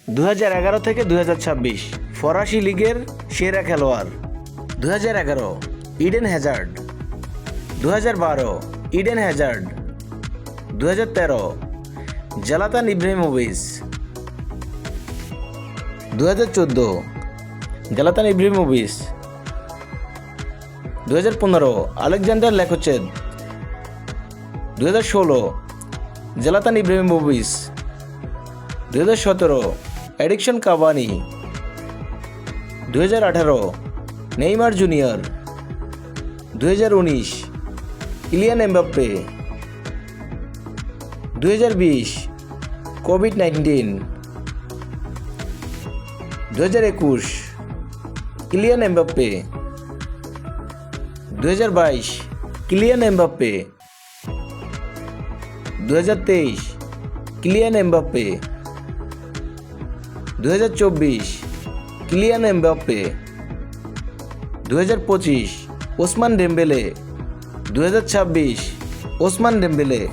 2011 থেকে 2026 ফরাসি লিগের সেরা খেলোয়াড়। 2011 Eden Hazard. 2012 Eden Hazard. 2013 Zlatan Ibrahimovic. 2014 Zlatan Ibrahimovic. 2015 Alexandre Lacazette. 2016 Zlatan Ibrahimovic. 2017 Edinson Cavani. 2018 Neymar Junior. 2019 Kylian Mbappe. 2020 কোভিড-19। 2021 Kylian Mbappe. 2022 Kylian Mbappe. 2023 Kylian Mbappe. 2024 Kylian Mbappe. 2025 Ousmane Dembele. 2026 Ousmane Dembélé.